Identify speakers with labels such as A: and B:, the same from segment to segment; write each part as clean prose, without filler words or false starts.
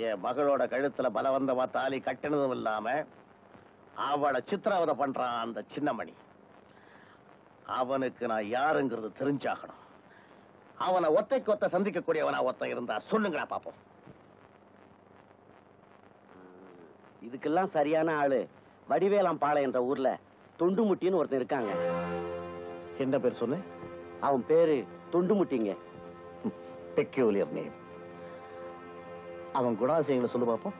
A: என் மகளோட கழுத்துல பலவந்தமா தாலி கட்டினதும் இல்லாம அவளை சித்திரவதை பண்றான் அந்த சின்னமணி. அவனுக்கு நான் யாருங்கிறது தெரிஞ்சாகணும். அவனை ஒத்தைக்கு ஒத்த சந்திக்கக்கூடியவனா ஒத்த இருந்தா சொல்லுங்களா பாப்போம்.
B: இதுக்கெல்லாம் சரியான ஆளு வடிவேலாம்பாளையம் என்ற ஊர்ல தொண்டுமுட்டின்னு ஒருத்தன் இருக்காங்க.
A: என்ன பேர் சொன்ன?
B: அவன் பேரு தொண்டுமுட்டிங்க.
A: Peculiar name. அவன் குணாசியங்களை சொல்லு பாப்போம்.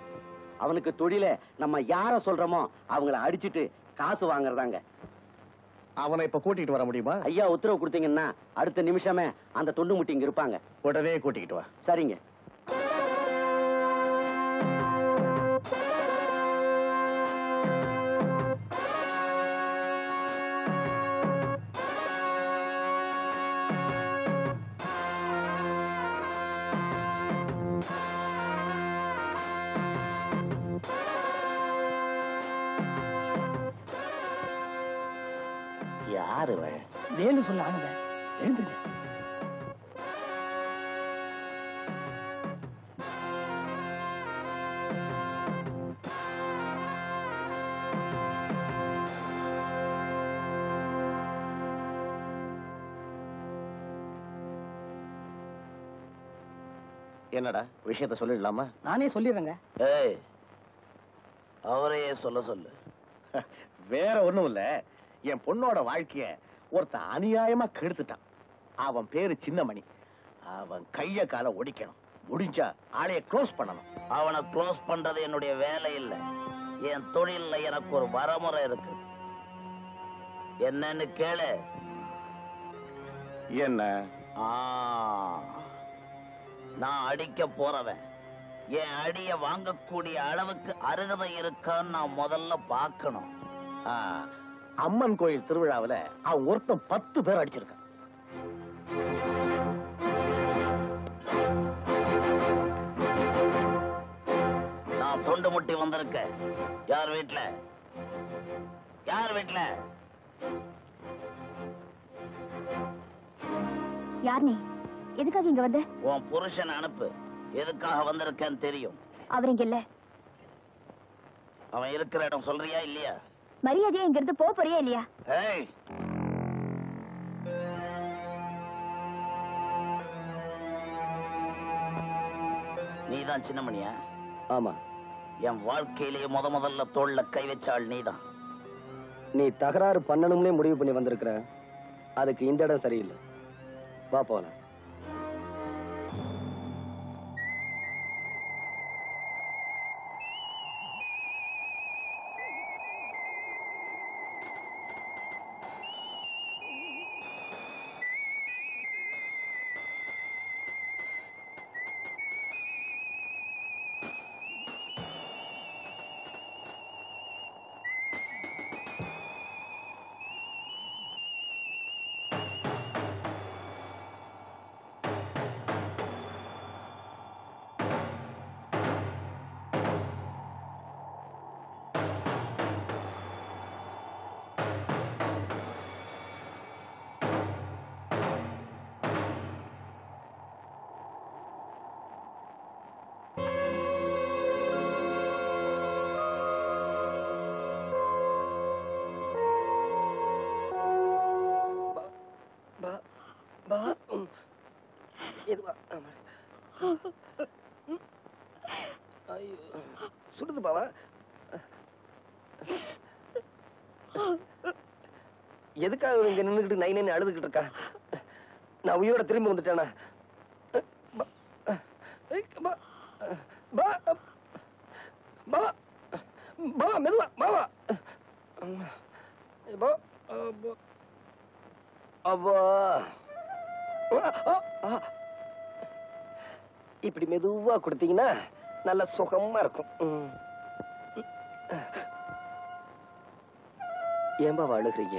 B: அவனுக்கு தொழில நம்ம யார சொல்றோமோ அவங்கள அடிச்சிட்டு காசு வாங்குறதாங்க.
A: அவனை இப்ப கூட்டிட்டு வர முடியுமா?
B: ஐயா உத்தரவு கொடுத்தீங்கன்னா அடுத்த நிமிஷமே அந்த தொண்டுமுட்டி இங்க இருப்பாங்க.
A: உடனே கூட்டிக்கிட்டு வா.
B: சரிங்க.
A: யாரு
C: வேலு சொல்ல ஆளுங்க எழுந்துங்க.
A: என்னடா விஷயத்த சொல்லிடலாமா?
C: நானே சொல்லிடுறேங்க.
A: ஏய், அவரையே சொல்ல சொல்லு. வேற ஒண்ணும் இல்ல, என் பொண்ணோட வாழ்க்கைய ஒருத்தன் அநியாயமா கெடுத்துட்டான். அவன் பேரு சின்னமணி. அவன் கைய கால ஒடிக்கணும். முடிஞ்சா ஆளைய க்ளோஸ் பண்ணணும்.
D: அவனை க்ளோஸ் பண்றது என்னுடைய வேலை இல்ல, என் தொழில்ல எனக்கு ஒரு வரமுறை இருக்கு. என்னன்னு கேளு.
A: என்ன?
D: நான் அடிக்க போறவன் என் அடிய வாங்கக்கூடிய அளவுக்கு அருகதை இருக்கான்னு நான் முதல்ல பார்க்கணும்.
A: அம்மன் கோயில் திருவிழாவில் அவன் ஒருத்தன் 10 பேர் அடிச்சிருக்கான்.
D: நான் தொண்டு முட்டி வந்திருக்கேன். யார் வீட்டுல? யார் வீட்டுல?
E: யார் நீ? எதுக்காக இங்க வந்த?
D: உன் புருஷன் அனுப்பு. எதுக்காக வந்திருக்கேன்னு தெரியும்.
E: அவர் இங்க இல்ல.
D: அவன் இருக்கிற இடம் சொல்றியா இல்லையா?
E: மரியாதையா இங்க இருந்து போறியா இல்லையா?
D: ஏய், நீதான் சின்னமணியா?
B: ஆமா.
D: என் வாழ்க்கையிலேயே முதல்ல தோல்ல கை வச்சாள் நீதான்.
B: நீ தகராறு பண்ணணும்னே முடிவு பண்ணி வந்திருக்கிற. அதுக்கு இந்த இடம் சரியில்லை. வா போலாம். சுடுது பாவா. எதுக்காக இங்க நின்னுகிட்டு நைனு அழுதுகிட்டு இருக்கா? நான் உயிரோட திரும்பி வந்துட்டேனா? மெதுவா பாவா. இப்படி மெதுவா கொடுத்தீங்கன்னா நல்ல சுகமா இருக்கும். ஏன்பா அழுகிறீங்க?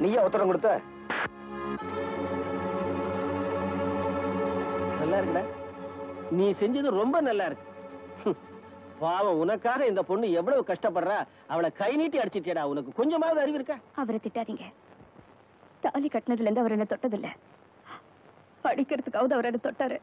B: நீயா உத்தரவு கொடுத்த? நல்லா இருக்குடா. நீ செஞ்சது ரொம்ப நல்லா இருக்கு. பாவம், உனக்காக இந்த பொண்ணு எவ்வளவு கஷ்டப்படுறா. அவளை கை நீட்டி அடிச்சிட்டியடா. உனக்கு கொஞ்சமாவது அறிவு இருக்கா?
E: அவரை திட்டாதீங்க. தாலி கட்டினதுல இருந்து அவர் என்ன தொட்டதில்ல. அடிக்கிறதுக்காவது அவர் என்ன தொட்டாரு.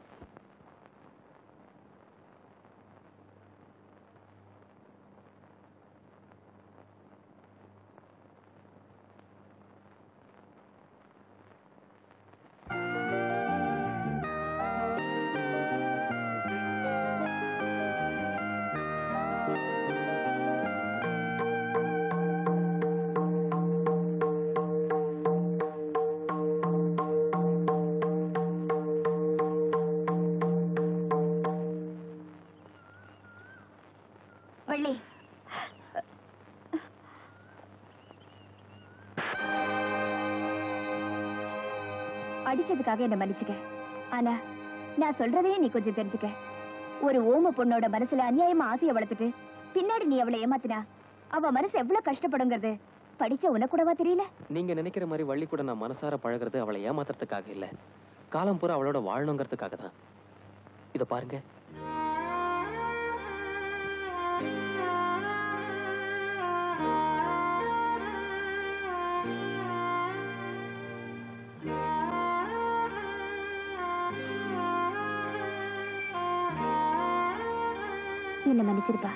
E: வள்ளி, அடிச்சதுக்காக என்ன மன்னிச்சுக்க. ஆனா நான் சொல்றதையே நீ கொஞ்சம் தெரிஞ்சுக்க. ஒரு ஓம பொண்ணோட மனசுல அநியாயமா ஆசையை வளர்த்துட்டு பின்னாடி நீ அவளை ஏமாத்தினா அவ மனசு எவ்வளவு கஷ்டப்படுங்கிறது படிச்ச உனக்கு கூடவா தெரியல?
F: நீங்க நினைக்கிற மாதிரி வள்ளி கூட நான் மனசார பழகிறது அவளை ஏமாத்துறதுக்காக இல்ல, காலம் பூரா அவளோட வாழணுங்கிறதுக்காக தான். இத பாருங்க,
E: என்ன மன்னிச்சிருப்பா.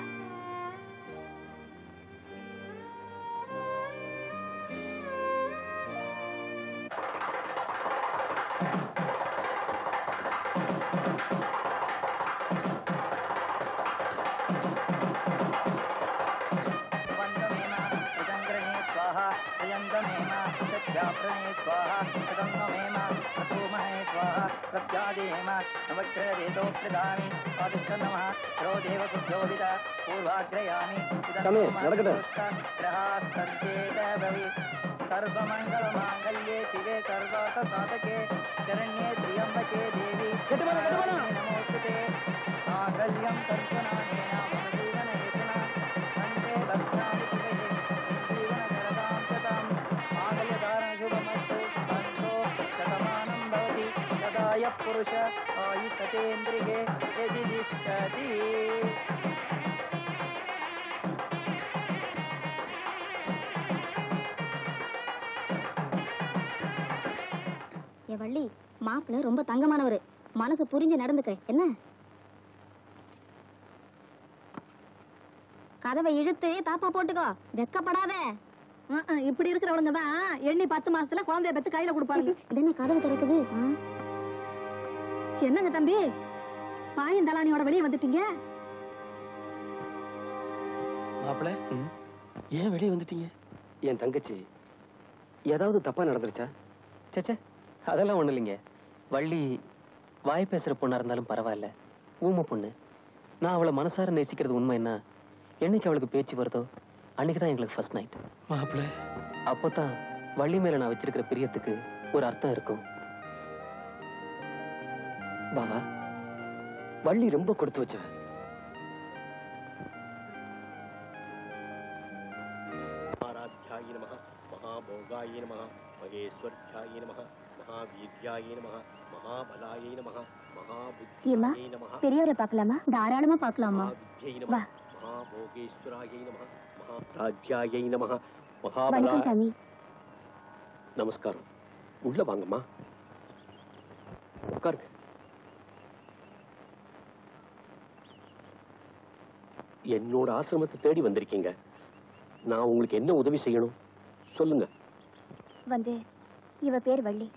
B: சாமி, நடக்கட்டும்.
G: सर्वमंगलमांगल्ये शिवे सर्वार्थसाधके शरण्ये त्र्यंबके देवी नमोस्तुते मांगल्यं तन्तुनानेन मम जीवनहेतुना वन्दे भद्राणि शिवे जीवनकरदां शतं मांगल्यधारणशुभमस्तु बन्धो शतमानं भवति तदाय पुरुष आयुष्यतेन्द्रिये यदि तिष्ठति.
E: வள்ளி, மாப்பிள்ள ரொம்ப தங்கமானவர், மனசு புரிஞ்சு நடந்துக்க. என்ன கதவை இழுத்து தாப்பா போட்டுக்கோ, வெக்கப்படாத. இப்படி இருக்கிறவங்க தான் எண்ணி 10 மாசத்துல குழந்தைய பெத்து கையில கொடுப்பாங்க. இதென்ன கதவு திறக்குது? என்னங்க தம்பி, பாயும் தலானியோட வெளியே வந்துட்டீங்க?
F: மாப்பிள்ள ஏன் வெளியே வந்துட்டீங்க? என் தங்கச்சி ஏதாவது தப்பா நடந்துருச்சா? சேச்சே, அதெல்லாம் ஒண்ணு இல்லைங்க. வள்ளி வாய் பேசுற பொண்ணா இருந்தாலும் பரவாயில்ல, ஊம பொண்ணு. நான் அவளை மனசார நேசிக்கிறது உண்மை. என்ன என்னைக்கு அவளுக்கு பேச்சு வருதோ அன்னைக்குதான் எங்களுக்கு ஃபர்ஸ்ட் நைட். மாப்பிள்ள, அப்போதான் வள்ளி மேல நான் வச்சிருக்கிற பிரியத்துக்கு ஒரு அர்த்தம் இருக்கும். பாபா, வள்ளி ரொம்ப கொடுத்து வச்ச.
A: ஆராத்யாய நமஹ, மகாபோகாய நமஹ, மகேஸ்வர்யாய நமஹ, மகாவீர்யாய நமஹ, மகாபலாய நமஹ, மகாபுத்தியாய நமஹ.
E: பெரியவரை பார்க்கலாமா? தாராளமா பார்க்கலாமா?
A: மகாவித்யை நமஹ, மகாபோகேஸ்வராய நமஹ, மகாராஜ்யாய நமஹ,
E: வணக்கம்
A: மகாபலாய.
E: சாமி.
A: நமஸ்காரம். உள்ள வாங்கம்மா, உட்காருங்க. என்னோட ஆசிரமத்தை தேடி வந்திருக்கீங்க. நான் உங்களுக்கு என்ன உதவி செய்யணும் சொல்லுங்க.
E: வந்து இவ பேர் வள்ளி.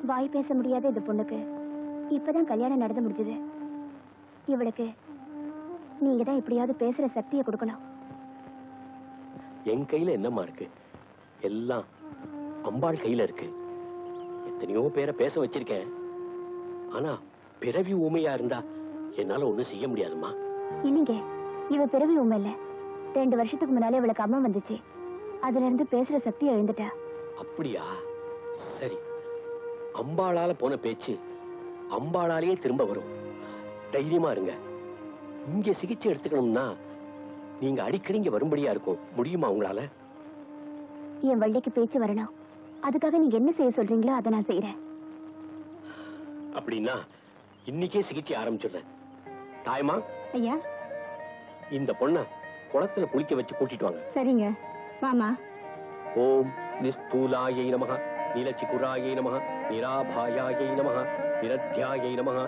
E: வாய் பேச முடியாத இந்த பொண்ணுக்கு இப்பதான் கல்யாணம் நடந்து முடிஞ்சது. இவளுக்கு நீங்க தான் எப்படியாவது பேசுற சக்தியை கொடுக்கணும்.
A: என் கையில என்னம்மா இருக்கு? எல்லாம் அம்பாள் கையில இருக்கு. எத்தனையோ பேரை பேச வச்சிருக்கேன். ஆனா பிறவி ஊமையா இருந்தா என்னால ஒண்ணும் செய்ய முடியாதுமா.
E: இல்லைங்க, இவ பிறவி உண்மை இல்ல. 2 வருஷத்துக்கு முன்னாலே இவளுக்கு அம்மா வந்துச்சு. அதுல இருந்து பேசுற சக்தி எழுந்துட்டா.
A: அப்படியா? சரி, அம்பாளால போன பேச்சு அம்பாளாலேயே திரும்ப வரும். தைரியமா இருங்க. இங்க சிகிச்சை எடுத்துக்கணும்னா நீங்க அடிக்கடி இங்க வரும்படியா இருக்கும். முடியுமா உங்களால?
E: என் வள்ளிக்கு பேச்சு வரணும். அதுக்காக நீங்க என்ன செய்ய சொல்றீங்களோ அதை நான் செய்யறேன்.
A: அப்படின்னா இன்னைக்கே சிகிச்சை ஆரம்பிச்சிடுறேன். தாயமா,
E: ஐயா,
A: இந்த பொண்ண குளத்துல குளிக்க வச்சு கூட்டிட்டு வாங்க.
E: சரிங்க. வாமா.
A: ஓம் நிஸ்தூலாயை நமஹ,
F: நீலச்சிகுராயை நம, நிராபாயாயை நம, நிரத்யாயை நம,